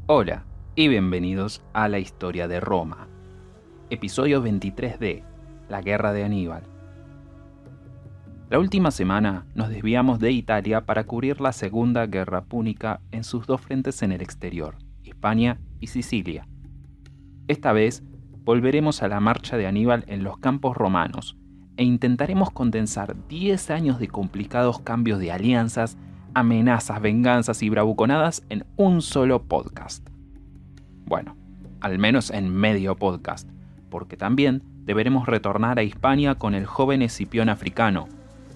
Hola y bienvenidos a la historia de Roma. Episodio 23 de La Guerra de Aníbal. La última semana nos desviamos de Italia para cubrir la Segunda Guerra Púnica en sus dos frentes en el exterior, Hispania y Sicilia. Esta vez volveremos a la marcha de Aníbal en los campos romanos e intentaremos condensar 10 años de complicados cambios de alianzas, amenazas, venganzas y bravuconadas en un solo podcast. Bueno, al menos en medio podcast, porque también deberemos retornar a Hispania con el joven Escipión africano,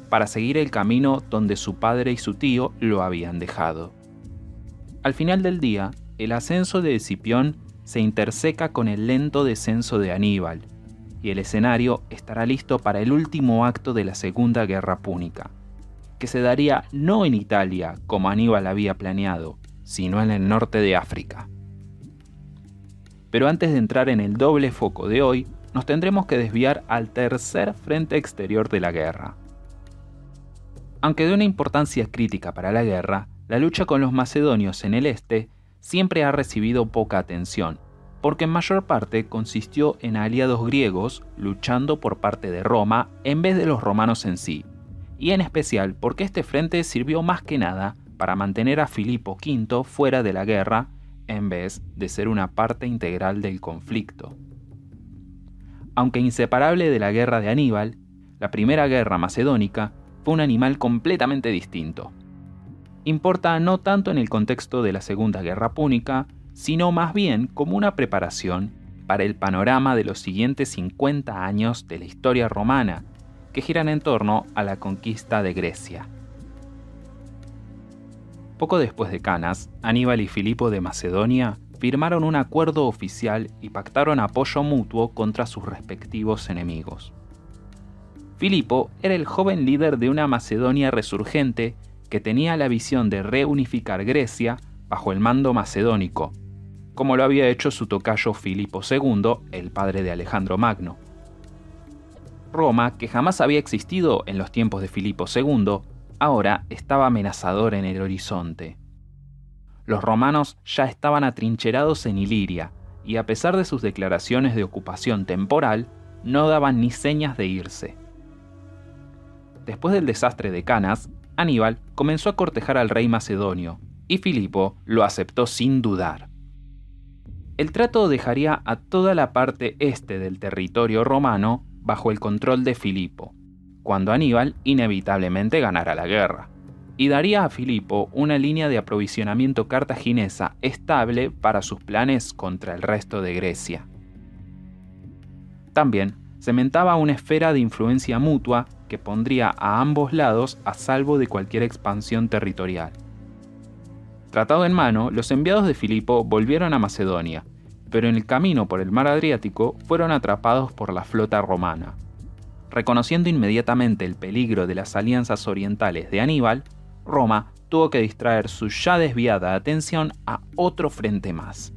para seguir el camino donde su padre y su tío lo habían dejado. Al final del día, el ascenso de Escipión se interseca con el lento descenso de Aníbal, y el escenario estará listo para el último acto de la Segunda Guerra Púnica, que se daría no en Italia, como Aníbal había planeado, sino en el norte de África. Pero antes de entrar en el doble foco de hoy, nos tendremos que desviar al tercer frente exterior de la guerra. Aunque de una importancia crítica para la guerra, la lucha con los macedonios en el este siempre ha recibido poca atención, porque en mayor parte consistió en aliados griegos luchando por parte de Roma en vez de los romanos en sí, y en especial porque este frente sirvió más que nada para mantener a Filipo V fuera de la guerra en vez de ser una parte integral del conflicto. Aunque inseparable de la guerra de Aníbal, la primera guerra macedónica fue un animal completamente distinto. Importa no tanto en el contexto de la Segunda Guerra Púnica, sino más bien como una preparación para el panorama de los siguientes 50 años de la historia romana, que giran en torno a la conquista de Grecia. Poco después de Canas, Aníbal y Filipo de Macedonia firmaron un acuerdo oficial y pactaron apoyo mutuo contra sus respectivos enemigos. Filipo era el joven líder de una Macedonia resurgente que tenía la visión de reunificar Grecia bajo el mando macedónico, como lo había hecho su tocayo Filipo II, el padre de Alejandro Magno. Roma, que jamás había existido en los tiempos de Filipo II, ahora estaba amenazador en el horizonte. Los romanos ya estaban atrincherados en Iliria, y a pesar de sus declaraciones de ocupación temporal, no daban ni señas de irse. Después del desastre de Canas, Aníbal comenzó a cortejar al rey macedonio, y Filipo lo aceptó sin dudar. El trato dejaría a toda la parte este del territorio romano bajo el control de Filipo, cuando Aníbal inevitablemente ganara la guerra, y daría a Filipo una línea de aprovisionamiento cartaginesa estable para sus planes contra el resto de Grecia. También cementaba una esfera de influencia mutua que pondría a ambos lados a salvo de cualquier expansión territorial. Tratado en mano, los enviados de Filipo volvieron a Macedonia, pero en el camino por el mar Adriático fueron atrapados por la flota romana. Reconociendo inmediatamente el peligro de las alianzas orientales de Aníbal, Roma tuvo que distraer su ya desviada atención a otro frente más.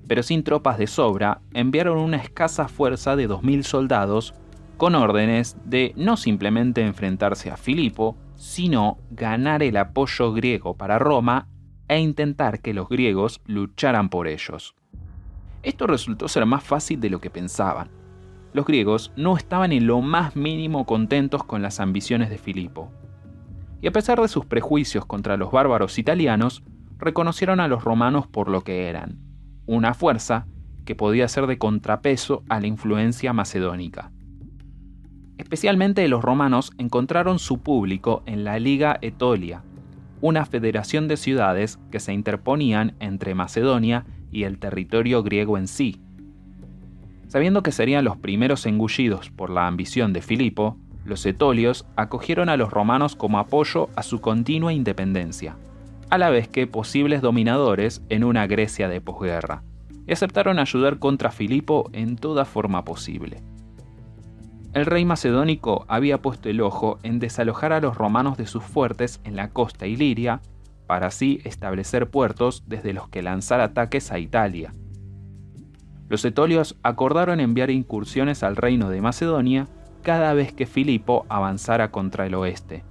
Pero sin tropas de sobra, enviaron una escasa fuerza de 2.000 soldados con órdenes de no simplemente enfrentarse a Filipo, sino ganar el apoyo griego para Roma e intentar que los griegos lucharan por ellos. Esto resultó ser más fácil de lo que pensaban. Los griegos no estaban en lo más mínimo contentos con las ambiciones de Filipo. Y a pesar de sus prejuicios contra los bárbaros italianos, reconocieron a los romanos por lo que eran, una fuerza que podía ser de contrapeso a la influencia macedónica. Especialmente los romanos encontraron su público en la Liga Etolia, una federación de ciudades que se interponían entre Macedonia y el territorio griego en sí. Sabiendo que serían los primeros engullidos por la ambición de Filipo, los etolios acogieron a los romanos como apoyo a su continua independencia, a la vez que posibles dominadores en una Grecia de posguerra, y aceptaron ayudar contra Filipo en toda forma posible. El rey macedónico había puesto el ojo en desalojar a los romanos de sus fuertes en la costa iliria, para así establecer puertos desde los que lanzar ataques a Italia. Los etolios acordaron enviar incursiones al reino de Macedonia cada vez que Filipo avanzara contra el oeste.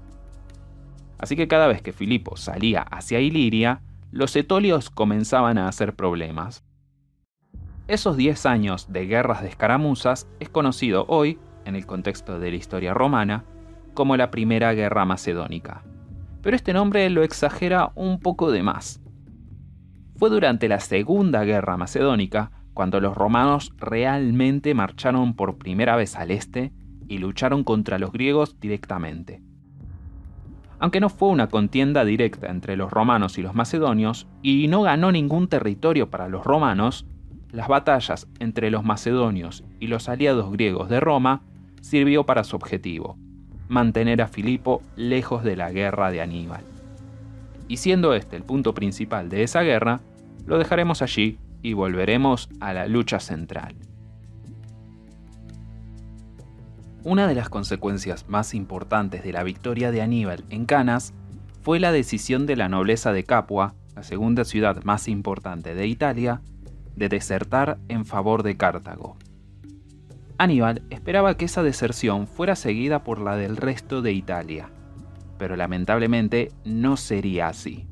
Así que cada vez que Filipo salía hacia Iliria, los etolios comenzaban a hacer problemas. Esos 10 años de guerras de escaramuzas es conocido hoy, en el contexto de la historia romana, como la Primera Guerra Macedónica. Pero este nombre lo exagera un poco de más. Fue durante la Segunda Guerra Macedónica cuando los romanos realmente marcharon por primera vez al este y lucharon contra los griegos directamente. Aunque no fue una contienda directa entre los romanos y los macedonios, y no ganó ningún territorio para los romanos, las batallas entre los macedonios y los aliados griegos de Roma sirvió para su objetivo: mantener a Filipo lejos de la guerra de Aníbal. Y siendo este el punto principal de esa guerra, lo dejaremos allí y volveremos a la lucha central. Una de las consecuencias más importantes de la victoria de Aníbal en Canas fue la decisión de la nobleza de Capua, la segunda ciudad más importante de Italia, de desertar en favor de Cartago. Aníbal esperaba que esa deserción fuera seguida por la del resto de Italia, pero lamentablemente no sería así.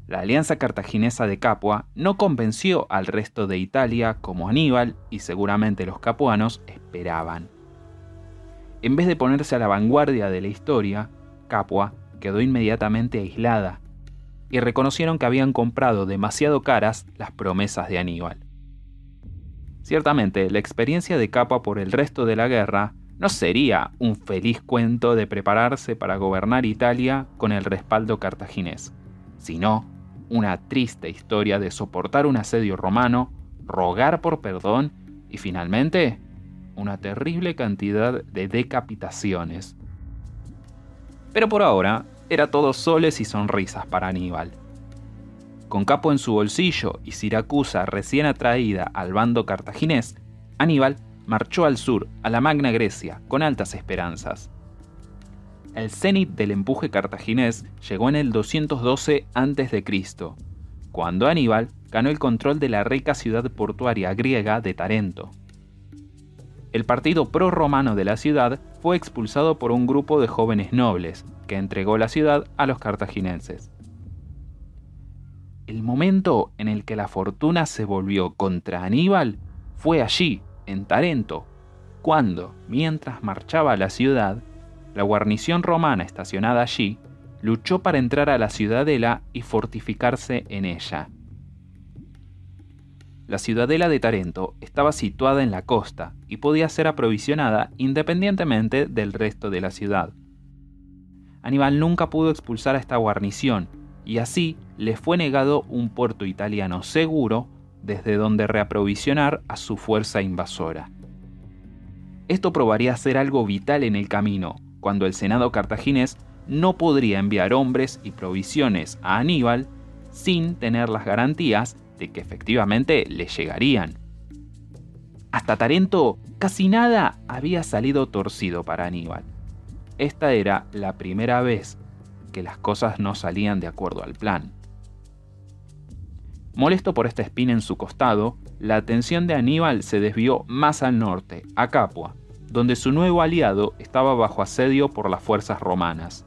La alianza cartaginesa de Capua no convenció al resto de Italia como Aníbal y seguramente los capuanos esperaban. En vez de ponerse a la vanguardia de la historia, Capua quedó inmediatamente aislada y reconocieron que habían comprado demasiado caras las promesas de Aníbal. Ciertamente, la experiencia de Capua por el resto de la guerra no sería un feliz cuento de prepararse para gobernar Italia con el respaldo cartaginés, sino una triste historia de soportar un asedio romano, rogar por perdón y finalmente una terrible cantidad de decapitaciones. Pero por ahora era todo soles y sonrisas para Aníbal. Con Capua en su bolsillo y Siracusa recién atraída al bando cartaginés, Aníbal marchó al sur, a la Magna Grecia, con altas esperanzas. El cenit del empuje cartaginés llegó en el 212 a.C., cuando Aníbal ganó el control de la rica ciudad portuaria griega de Tarento. El partido pro-romano de la ciudad fue expulsado por un grupo de jóvenes nobles, que entregó la ciudad a los cartagineses. El momento en el que la fortuna se volvió contra Aníbal fue allí, en Tarento, cuando, mientras marchaba a la ciudad, la guarnición romana estacionada allí luchó para entrar a la ciudadela y fortificarse en ella. La ciudadela de Tarento estaba situada en la costa y podía ser aprovisionada independientemente del resto de la ciudad. Aníbal nunca pudo expulsar a esta guarnición y así le fue negado un puerto italiano seguro desde donde reaprovisionar a su fuerza invasora. Esto probaría ser algo vital en el camino, cuando el Senado cartaginés no podría enviar hombres y provisiones a Aníbal sin tener las garantías de que efectivamente le llegarían. Hasta Tarento casi nada había salido torcido para Aníbal. Esta era la primera vez que las cosas no salían de acuerdo al plan. Molesto por esta espina en su costado, la atención de Aníbal se desvió más al norte, a Capua, donde su nuevo aliado estaba bajo asedio por las fuerzas romanas.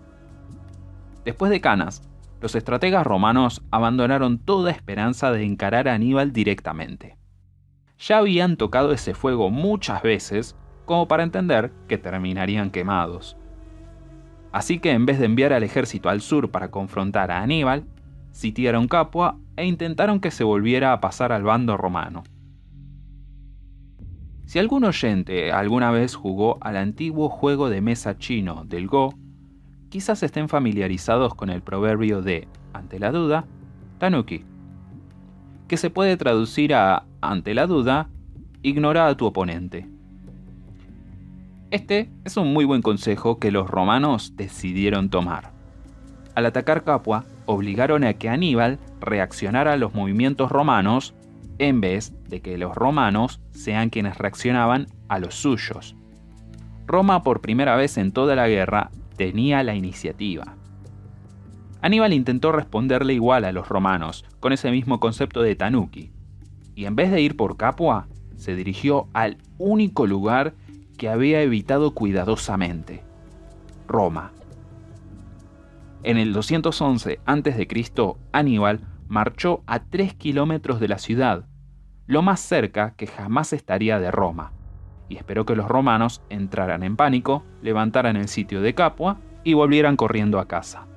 Después de Canas, los estrategas romanos abandonaron toda esperanza de encarar a Aníbal directamente. Ya habían tocado ese fuego muchas veces como para entender que terminarían quemados. Así que en vez de enviar al ejército al sur para confrontar a Aníbal, sitiaron Capua e intentaron que se volviera a pasar al bando romano. Si algún oyente alguna vez jugó al antiguo juego de mesa chino del Go, quizás estén familiarizados con el proverbio de, ante la duda, tanuki, que se puede traducir a, ante la duda, ignora a tu oponente. Este es un muy buen consejo que los romanos decidieron tomar. Al atacar Capua, obligaron a que Aníbal reaccionara a los movimientos romanos en vez de que los romanos sean quienes reaccionaban a los suyos. Roma, por primera vez en toda la guerra, tenía la iniciativa. Aníbal intentó responderle igual a los romanos, con ese mismo concepto de tanuki, y en vez de ir por Capua, se dirigió al único lugar que había evitado cuidadosamente: Roma. En el 211 a.C., Aníbal marchó a 3 kilómetros de la ciudad, lo más cerca que jamás estaría de Roma, y esperó que los romanos entraran en pánico, levantaran el sitio de Capua y volvieran corriendo a casa.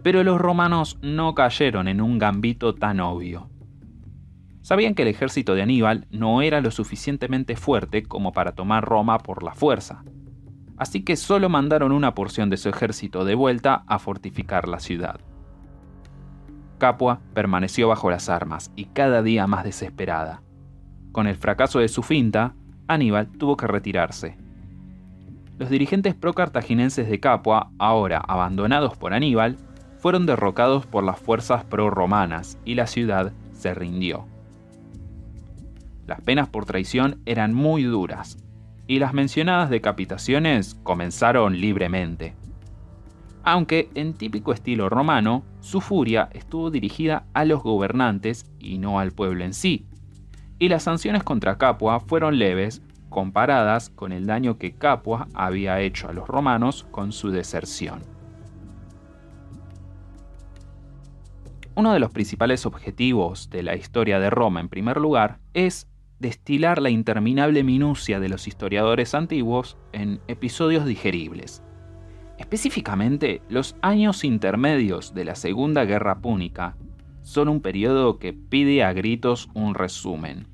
Pero los romanos no cayeron en un gambito tan obvio. Sabían que el ejército de Aníbal no era lo suficientemente fuerte como para tomar Roma por la fuerza, así que solo mandaron una porción de su ejército de vuelta a fortificar la ciudad. Capua permaneció bajo las armas y cada día más desesperada. Con el fracaso de su finta, Aníbal tuvo que retirarse. Los dirigentes pro-cartaginenses de Capua, ahora abandonados por Aníbal, fueron derrocados por las fuerzas pro-romanas y la ciudad se rindió. Las penas por traición eran muy duras, y las mencionadas decapitaciones comenzaron libremente. Aunque, en típico estilo romano, su furia estuvo dirigida a los gobernantes y no al pueblo en sí, y las sanciones contra Capua fueron leves comparadas con el daño que Capua había hecho a los romanos con su deserción. Uno de los principales objetivos de la historia de Roma, en primer lugar, es destilar la interminable minucia de los historiadores antiguos en episodios digeribles. Específicamente, los años intermedios de la Segunda Guerra Púnica son un periodo que pide a gritos un resumen.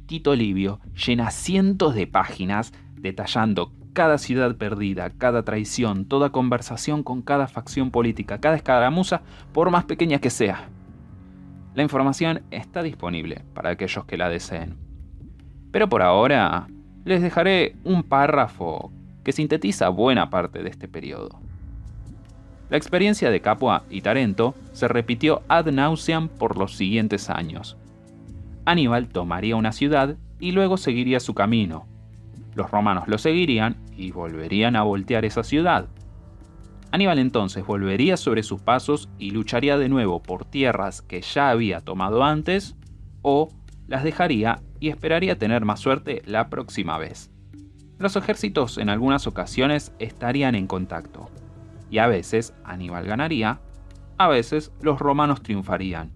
Tito Livio llena cientos de páginas detallando cada ciudad perdida, cada traición, toda conversación con cada facción política, cada escaramuza, por más pequeña que sea. La información está disponible para aquellos que la deseen. Pero por ahora, les dejaré un párrafo que sintetiza buena parte de este periodo. La experiencia de Capua y Tarento se repitió ad nauseam por los siguientes años. Aníbal tomaría una ciudad y luego seguiría su camino. Los romanos lo seguirían y volverían a voltear esa ciudad. Aníbal entonces volvería sobre sus pasos y lucharía de nuevo por tierras que ya había tomado antes, o las dejaría y esperaría tener más suerte la próxima vez. Los ejércitos en algunas ocasiones estarían en contacto, y a veces Aníbal ganaría, a veces los romanos triunfarían.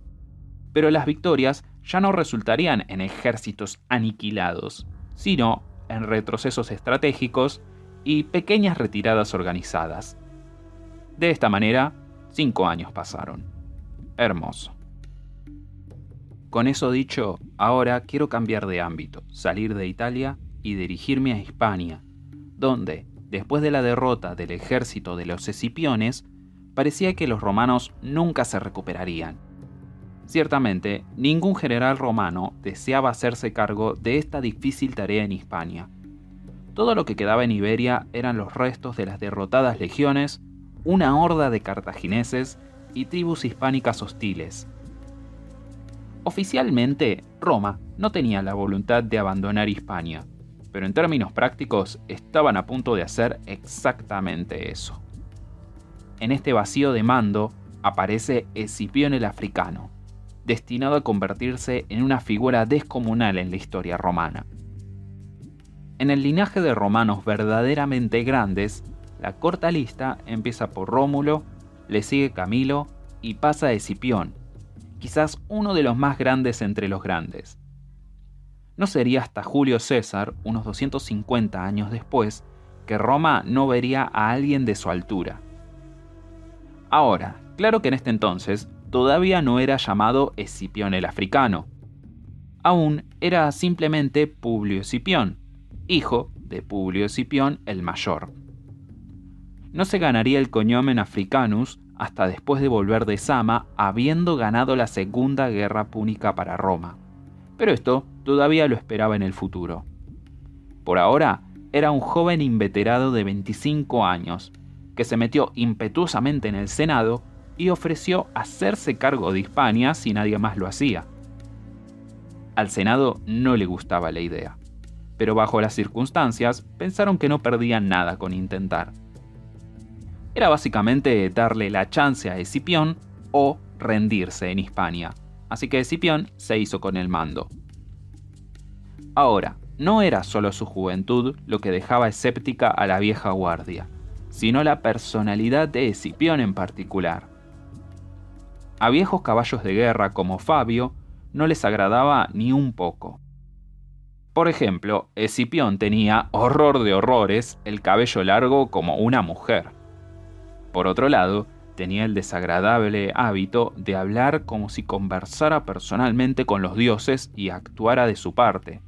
Pero las victorias ya no resultarían en ejércitos aniquilados, sino en retrocesos estratégicos y pequeñas retiradas organizadas. De esta manera, 5 años pasaron. Hermoso. Con eso dicho, ahora quiero cambiar de ámbito, salir de Italia y dirigirme a Hispania, donde, después de la derrota del ejército de los Escipiones, parecía que los romanos nunca se recuperarían. Ciertamente, ningún general romano deseaba hacerse cargo de esta difícil tarea en Hispania. Todo lo que quedaba en Iberia eran los restos de las derrotadas legiones, una horda de cartagineses y tribus hispánicas hostiles. Oficialmente, Roma no tenía la voluntad de abandonar Hispania, pero en términos prácticos estaban a punto de hacer exactamente eso. En este vacío de mando aparece Escipión el Africano, destinado a convertirse en una figura descomunal en la historia romana. En el linaje de romanos verdaderamente grandes, la corta lista empieza por Rómulo, le sigue Camilo y pasa a Escipión, quizás uno de los más grandes entre los grandes. No sería hasta Julio César, unos 250 años después, que Roma no vería a alguien de su altura. Ahora, claro que en este entonces todavía no era llamado Escipión el Africano. Aún era simplemente Publio Escipión, hijo de Publio Escipión el Mayor. No se ganaría el cognomen Africanus hasta después de volver de Sama, habiendo ganado la Segunda Guerra Púnica para Roma. Pero esto todavía lo esperaba en el futuro. Por ahora, era un joven inveterado de 25 años, que se metió impetuosamente en el Senado y ofreció hacerse cargo de Hispania si nadie más lo hacía. Al Senado no le gustaba la idea, pero bajo las circunstancias pensaron que no perdían nada con intentar. Era básicamente darle la chance a Escipión o rendirse en Hispania, así que Escipión se hizo con el mando. Ahora, no era solo su juventud lo que dejaba escéptica a la vieja guardia, sino la personalidad de Escipión en particular. A viejos caballos de guerra como Fabio no les agradaba ni un poco. Por ejemplo, Escipión tenía, horror de horrores, el cabello largo como una mujer. Por otro lado, tenía el desagradable hábito de hablar como si conversara personalmente con los dioses y actuara de su parte.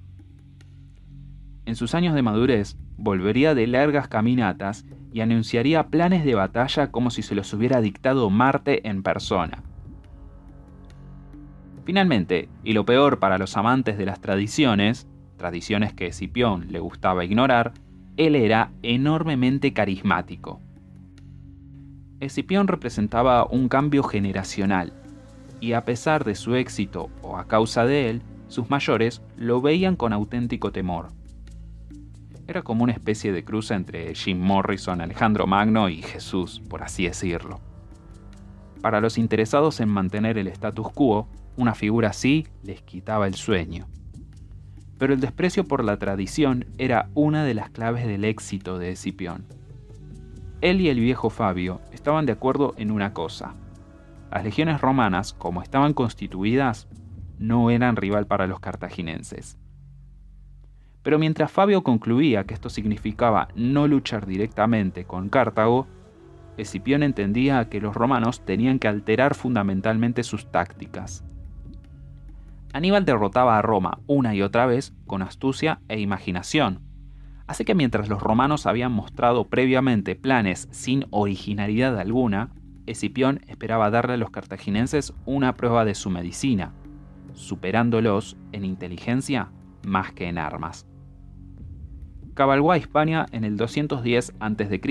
En sus años de madurez, volvería de largas caminatas y anunciaría planes de batalla como si se los hubiera dictado Marte en persona. Finalmente, y lo peor para los amantes de las tradiciones que Escipión le gustaba ignorar, él era enormemente carismático. Escipión representaba un cambio generacional, y a pesar de su éxito o a causa de él, sus mayores lo veían con auténtico temor. Era como una especie de cruce entre Jim Morrison, Alejandro Magno y Jesús, por así decirlo. Para los interesados en mantener el status quo, una figura así les quitaba el sueño. Pero el desprecio por la tradición era una de las claves del éxito de Escipión. Él y el viejo Fabio estaban de acuerdo en una cosa: las legiones romanas, como estaban constituidas, no eran rival para los cartagineses. Pero mientras Fabio concluía que esto significaba no luchar directamente con Cartago, Escipión entendía que los romanos tenían que alterar fundamentalmente sus tácticas. Aníbal derrotaba a Roma una y otra vez con astucia e imaginación. Así que mientras los romanos habían mostrado previamente planes sin originalidad alguna, Escipión esperaba darle a los cartagineses una prueba de su medicina, superándolos en inteligencia más que en armas. Cabalgó a Hispania en el 210 a.C.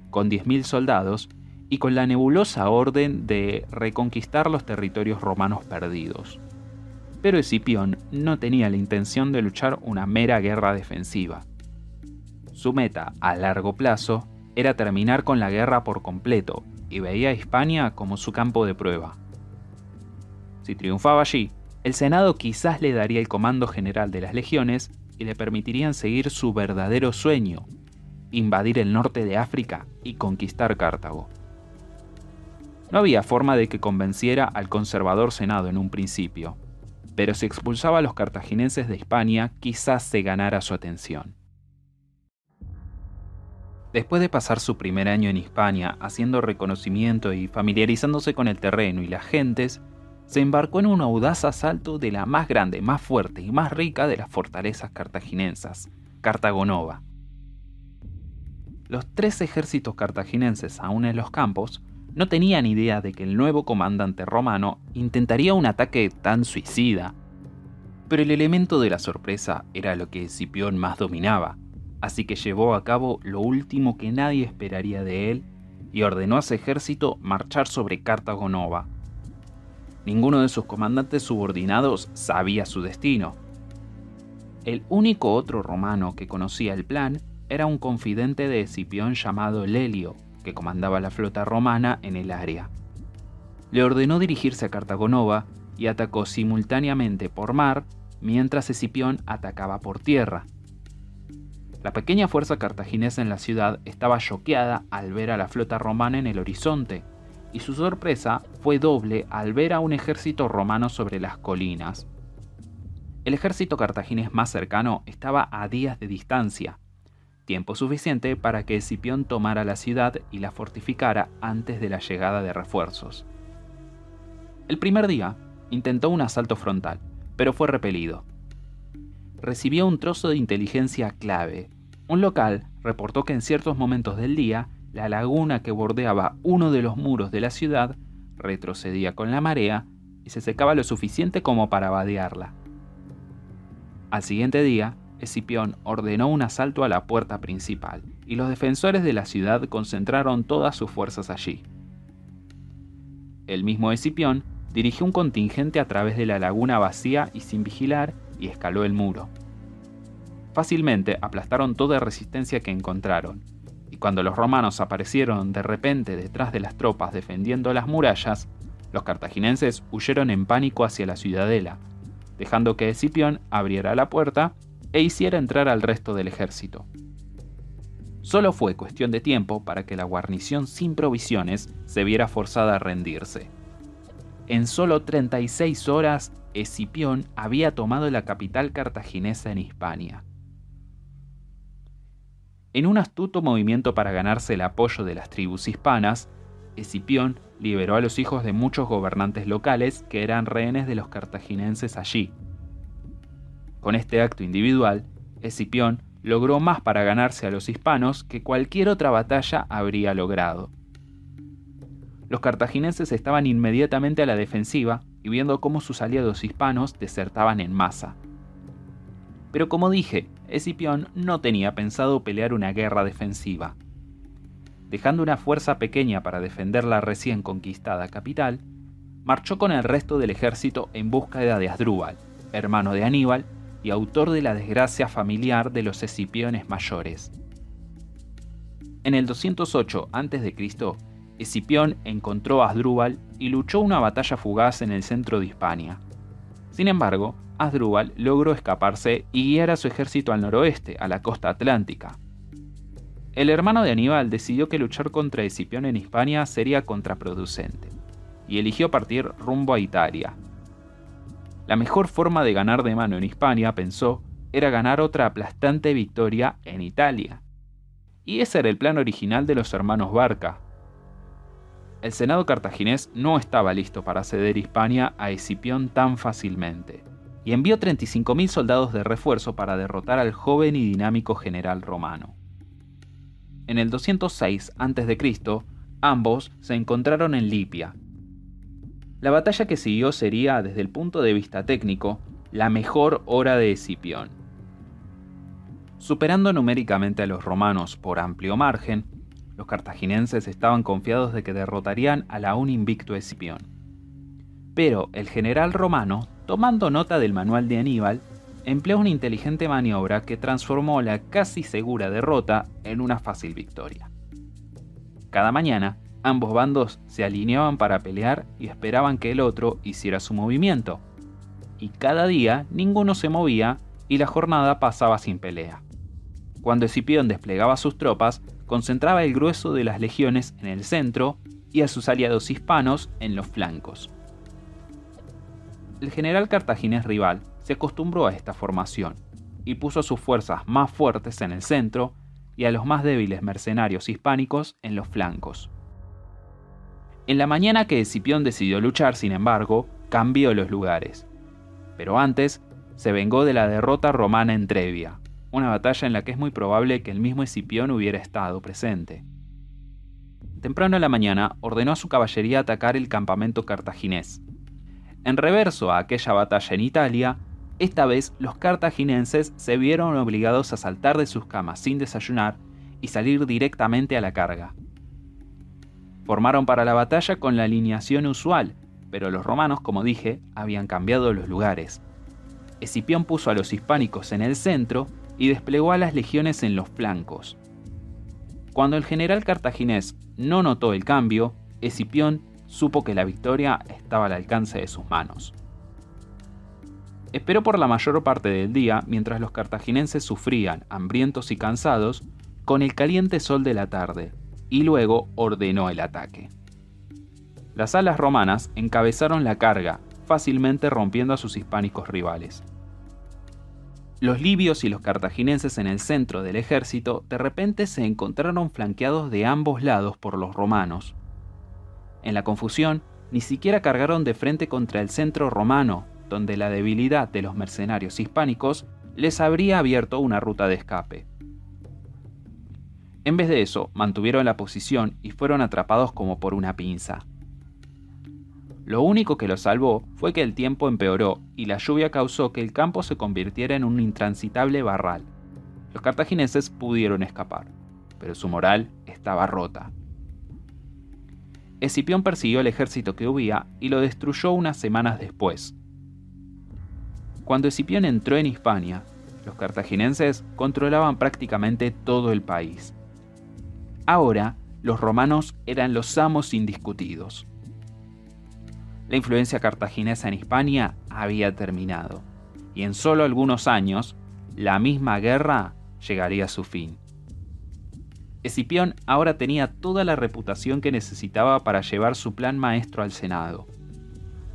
con 10.000 soldados y con la nebulosa orden de reconquistar los territorios romanos perdidos. Pero Escipión no tenía la intención de luchar una mera guerra defensiva. Su meta, a largo plazo, era terminar con la guerra por completo y veía a Hispania como su campo de prueba. Si triunfaba allí, el Senado quizás le daría el comando general de las legiones y le permitirían seguir su verdadero sueño: invadir el norte de África y conquistar Cartago. No había forma de que convenciera al conservador Senado en un principio, pero si expulsaba a los cartagineses de Hispania, quizás se ganara su atención. Después de pasar su primer año en Hispania haciendo reconocimiento y familiarizándose con el terreno y las gentes, se embarcó en un audaz asalto de la más grande, más fuerte y más rica de las fortalezas cartaginensas, Cartago Nova. Los 3 ejércitos cartaginenses aún en los campos no tenían idea de que el nuevo comandante romano intentaría un ataque tan suicida. Pero el elemento de la sorpresa era lo que Escipión más dominaba, así que llevó a cabo lo último que nadie esperaría de él y ordenó a su ejército marchar sobre Cartago Nova. Ninguno de sus comandantes subordinados sabía su destino. El único otro romano que conocía el plan era un confidente de Escipión llamado Lelio, que comandaba la flota romana en el área. Le ordenó dirigirse a Cartago Nova y atacó simultáneamente por mar mientras Escipión atacaba por tierra. La pequeña fuerza cartaginesa en la ciudad estaba choqueada al ver a la flota romana en el horizonte, y su sorpresa fue doble al ver a un ejército romano sobre las colinas. El ejército cartaginés más cercano estaba a días de distancia, tiempo suficiente para que Escipión tomara la ciudad y la fortificara antes de la llegada de refuerzos. El primer día intentó un asalto frontal, pero fue repelido. Recibió un trozo de inteligencia clave. Un local reportó que en ciertos momentos del día, la laguna que bordeaba uno de los muros de la ciudad retrocedía con la marea y se secaba lo suficiente como para vadearla. Al siguiente día, Escipión ordenó un asalto a la puerta principal, y los defensores de la ciudad concentraron todas sus fuerzas allí. El mismo Escipión dirigió un contingente a través de la laguna vacía y sin vigilar y escaló el muro. Fácilmente aplastaron toda resistencia que encontraron, y cuando los romanos aparecieron de repente detrás de las tropas defendiendo las murallas, los cartaginenses huyeron en pánico hacia la ciudadela, dejando que Escipión abriera la puerta e hiciera entrar al resto del ejército. Solo fue cuestión de tiempo para que la guarnición sin provisiones se viera forzada a rendirse. En solo 36 horas, Escipión había tomado la capital cartaginesa en Hispania. En un astuto movimiento para ganarse el apoyo de las tribus hispanas, Escipión liberó a los hijos de muchos gobernantes locales que eran rehenes de los cartaginenses allí. Con este acto individual, Escipión logró más para ganarse a los hispanos que cualquier otra batalla habría logrado. Los cartaginenses estaban inmediatamente a la defensiva y viendo cómo sus aliados hispanos desertaban en masa. Pero como dije, Escipión no tenía pensado pelear una guerra defensiva. Dejando una fuerza pequeña para defender la recién conquistada capital, marchó con el resto del ejército en búsqueda de Asdrúbal, hermano de Aníbal y autor de la desgracia familiar de los Escipiones mayores. En el 208 a.C., Escipión encontró a Asdrúbal y luchó una batalla fugaz en el centro de Hispania. Sin embargo, Asdrúbal logró escaparse y guiar a su ejército al noroeste, a la costa atlántica. El hermano de Aníbal decidió que luchar contra Escipión en Hispania sería contraproducente, y eligió partir rumbo a Italia. La mejor forma de ganar de mano en Hispania, pensó, era ganar otra aplastante victoria en Italia. Y ese era el plan original de los hermanos Barca. El senado cartaginés no estaba listo para ceder Hispania a Escipión tan fácilmente, y envió 35.000 soldados de refuerzo para derrotar al joven y dinámico general romano. En el 206 a.C., ambos se encontraron en Lipia. La batalla que siguió sería, desde el punto de vista técnico, la mejor hora de Escipión. Superando numéricamente a los romanos por amplio margen, los cartaginenses estaban confiados de que derrotarían al aún invicto Escipión. Pero el general romano, tomando nota del manual de Aníbal, empleó una inteligente maniobra que transformó la casi segura derrota en una fácil victoria. Cada mañana, ambos bandos se alineaban para pelear y esperaban que el otro hiciera su movimiento. Y cada día ninguno se movía y la jornada pasaba sin pelea. Cuando Escipión desplegaba sus tropas, concentraba el grueso de las legiones en el centro y a sus aliados hispanos en los flancos. El general cartaginés rival se acostumbró a esta formación y puso a sus fuerzas más fuertes en el centro y a los más débiles mercenarios hispánicos en los flancos. En la mañana que Escipión decidió luchar, sin embargo, cambió los lugares. Pero antes, se vengó de la derrota romana en Trebia, una batalla en la que es muy probable que el mismo Escipión hubiera estado presente. Temprano en la mañana, ordenó a su caballería atacar el campamento cartaginés. En reverso a aquella batalla en Italia, esta vez los cartaginenses se vieron obligados a saltar de sus camas sin desayunar y salir directamente a la carga. Formaron para la batalla con la alineación usual, pero los romanos, como dije, habían cambiado los lugares. Escipión puso a los hispánicos en el centro y desplegó a las legiones en los flancos. Cuando el general cartaginés no notó el cambio, Escipión supo que la victoria estaba al alcance de sus manos. Esperó por la mayor parte del día mientras los cartaginenses sufrían, hambrientos y cansados, con el caliente sol de la tarde, y luego ordenó el ataque. Las alas romanas encabezaron la carga, fácilmente rompiendo a sus hispánicos rivales. Los libios y los cartaginenses en el centro del ejército de repente se encontraron flanqueados de ambos lados por los romanos. En la confusión, ni siquiera cargaron de frente contra el centro romano, donde la debilidad de los mercenarios hispánicos les habría abierto una ruta de escape. En vez de eso, mantuvieron la posición y fueron atrapados como por una pinza. Lo único que los salvó fue que el tiempo empeoró y la lluvia causó que el campo se convirtiera en un intransitable barral. Los cartagineses pudieron escapar, pero su moral estaba rota. Escipión persiguió al ejército que huía y lo destruyó unas semanas después. Cuando Escipión entró en Hispania, los cartaginenses controlaban prácticamente todo el país. Ahora, los romanos eran los amos indiscutidos. La influencia cartaginesa en Hispania había terminado, y en solo algunos años, la misma guerra llegaría a su fin. Escipión ahora tenía toda la reputación que necesitaba para llevar su plan maestro al Senado.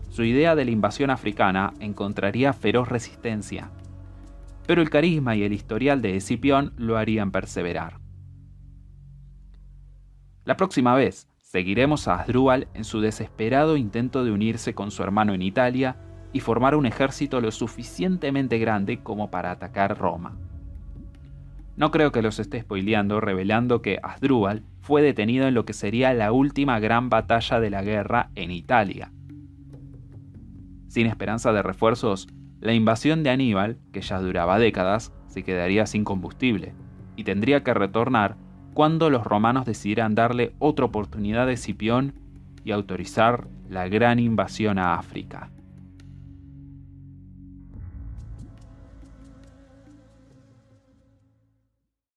Su idea de la invasión africana encontraría feroz resistencia, pero el carisma y el historial de Escipión lo harían perseverar. La próxima vez, seguiremos a Asdrúbal en su desesperado intento de unirse con su hermano en Italia y formar un ejército lo suficientemente grande como para atacar Roma. No creo que los esté spoileando revelando que Asdrúbal fue detenido en lo que sería la última gran batalla de la guerra en Italia. Sin esperanza de refuerzos, la invasión de Aníbal, que ya duraba décadas, se quedaría sin combustible y tendría que retornar cuando los romanos decidieran darle otra oportunidad a Escipión y autorizar la gran invasión a África.